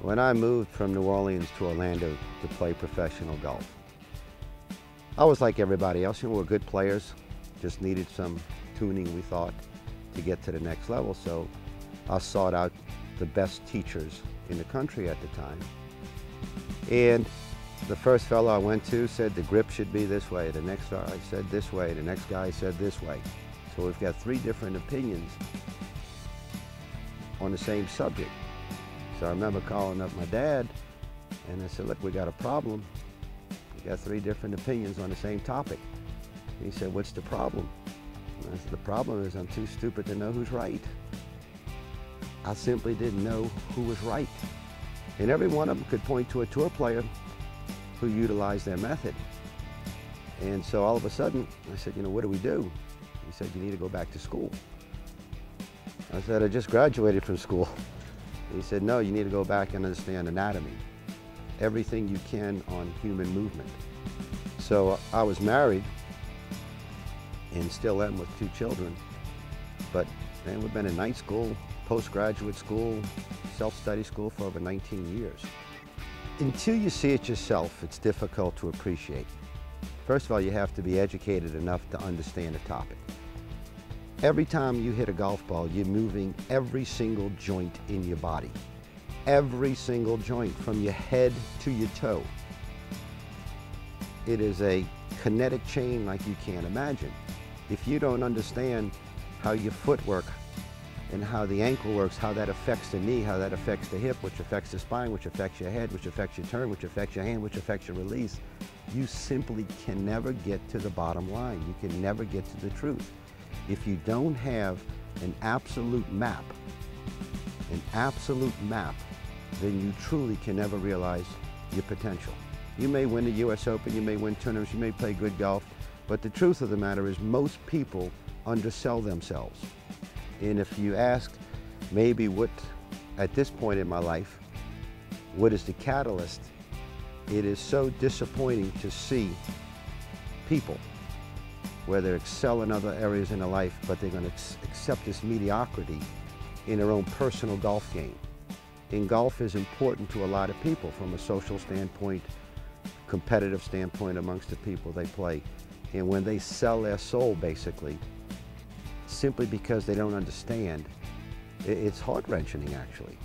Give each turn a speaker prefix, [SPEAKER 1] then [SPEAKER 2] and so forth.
[SPEAKER 1] When I moved from New Orleans to Orlando to play professional golf, I was like everybody else. You know, we're good players, just needed some tuning, we thought, to get to the next level. So I sought out the best teachers in the country at the time. And the first fellow I went to said the grip should be this way. The next guy said this way. The next guy said this way. So we've got three different opinions on the same subject. So I remember calling up my dad and I said, look, we got a problem. We got three different opinions on the same topic. And he said, what's the problem? And I said, the problem is I'm too stupid to know who's right. I simply didn't know who was right. And every one of them could point to a tour player who utilized their method. And so all of a sudden, I said, you know, what do we do? He said, you need to go back to school. I said, I just graduated from school. He said, no, you need to go back and understand anatomy. Everything you can on human movement. So I was married and still am with two children, but then we've been in night school, postgraduate school, self-study school for over 19 years. Until you see it yourself, it's difficult to appreciate. First of all, you have to be educated enough to understand the topic. Every time you hit a golf ball, you're moving every single joint in your body. Every single joint, from your head to your toe. It is a kinetic chain like you can't imagine. If you don't understand how your foot works and how the ankle works, how that affects the knee, how that affects the hip, which affects the spine, which affects your head, which affects your turn, which affects your hand, which affects your release, you simply can never get to the bottom line. You can never get to the truth. If you don't have an absolute map, then you truly can never realize your potential. You may win the US Open, you may win tournaments, you may play good golf, but the truth of the matter is most people undersell themselves. And if you ask maybe what, at this point in my life, what is the catalyst, it is so disappointing to see people where they excel in other areas in their life, but they're going to accept this mediocrity in their own personal golf game. And golf is important to a lot of people from a social standpoint, competitive standpoint amongst the people they play. And when they sell their soul, basically, simply because they don't understand, it's heart-wrenching, actually.